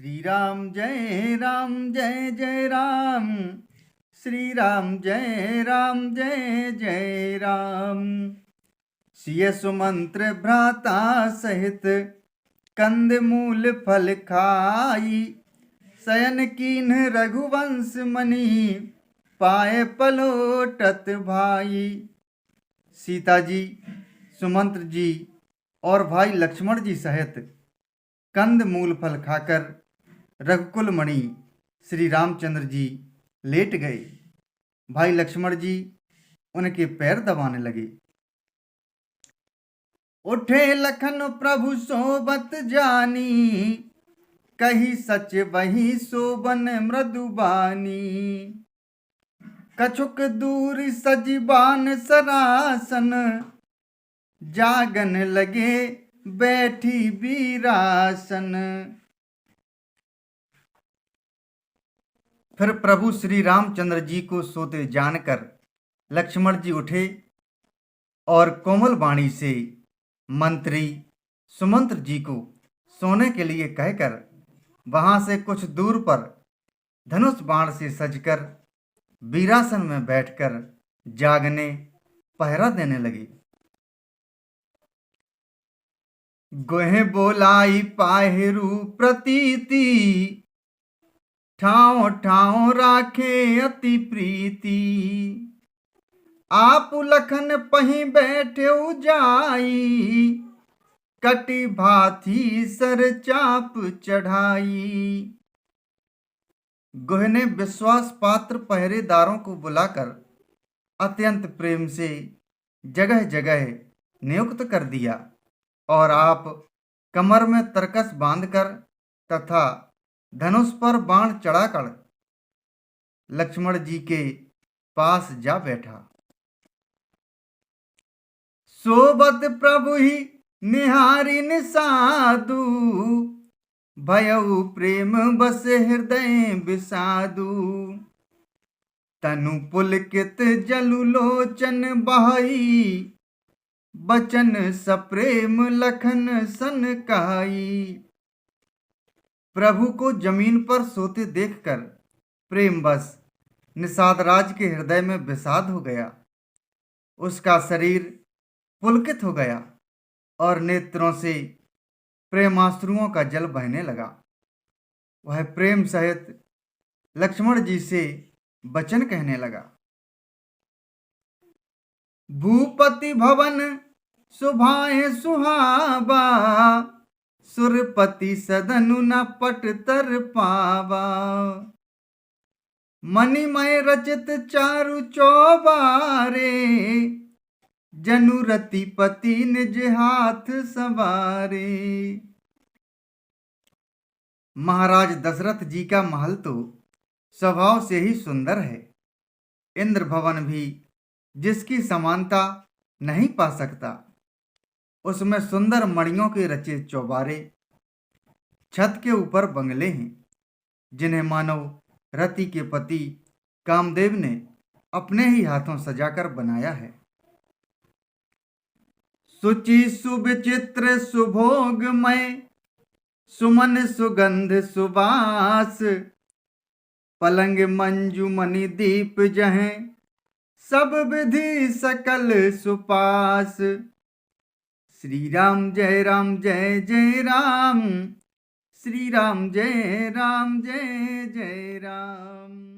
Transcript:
राम जय जय राम। श्री राम जय राम जय जय राम। सिय सुमंत्र भ्राता सहित कंद मूल फल खाई। शयन कीन रघुवंश मणि पाए पलोटत भाई। सीता जी, सुमंत्र जी और भाई लक्ष्मण जी सहित कंद मूल फल खाकर रघुकुल मणि श्री रामचंद्र जी लेट गए। भाई लक्ष्मण जी उनके पैर दबाने लगे। उठे लखन प्रभु सोबत जानी, कही सच वही सोबन मृदुबानी। कछुक दूर सजीबान सरासन, जागन लगे बैठी बीरासन। फिर प्रभु श्री रामचंद्र जी को सोते जानकर लक्ष्मण जी उठे और कोमल वाणी से मंत्री सुमंत्र जी को सोने के लिए कहकर वहां से कुछ दूर पर धनुष बाण से सजकर वीरासन में बैठकर जागने पहरा देने लगे। गोहे बोलाई पाहिरु प्रतीति, ठाव ठाव राखे अति प्रीति। आप लखन पही बैठे जाई, कटि भाथी सर चाप चढ़ाई। गोह ने विश्वास पात्र पहरेदारों को बुलाकर अत्यंत प्रेम से जगह जगह नियुक्त कर दिया और आप कमर में तरकस बांधकर तथा धनुष पर बाण चढ़ाकर लक्ष्मण जी के पास जा बैठा। सोबत प्रभु ही निहारिन साधु, भयउ प्रेम बस हृदय विषादु। तनु पुलकित जलु लोचन बहाई, बचन सप्रेम लखन सन कहाई। प्रभु को जमीन पर सोते देखकर प्रेमवश निषाद राज के हृदय में विषाद हो गया। उसका शरीर पुलकित हो गया और नेत्रों से प्रेमाश्रुओं का जल बहने लगा। वह प्रेम सहित लक्ष्मण जी से वचन कहने लगा। भूपति भवन सुभाए सुहावा, सुरपति सदनु न पट तर पावा। मणिमय रचित चारु चौबारे, जनु रतिपति निज हाथ संवारे। महाराज दशरथ जी का महल तो स्वभाव से ही सुंदर है। इंद्र भवन भी जिसकी समानता नहीं पा सकता। उसमें सुंदर मणियों के रचे चौबारे, छत के ऊपर बंगले हैं जिन्हें मानव रति के पति कामदेव ने अपने ही हाथों सजाकर बनाया है। सुचि सुविचित्र सुभोगमय, सुमन सुगंध सुबास। पलंग मंजू मणि दीप जहें, सब विधि सकल सुपास। श्री राम जय जय राम। श्री राम जय जय राम।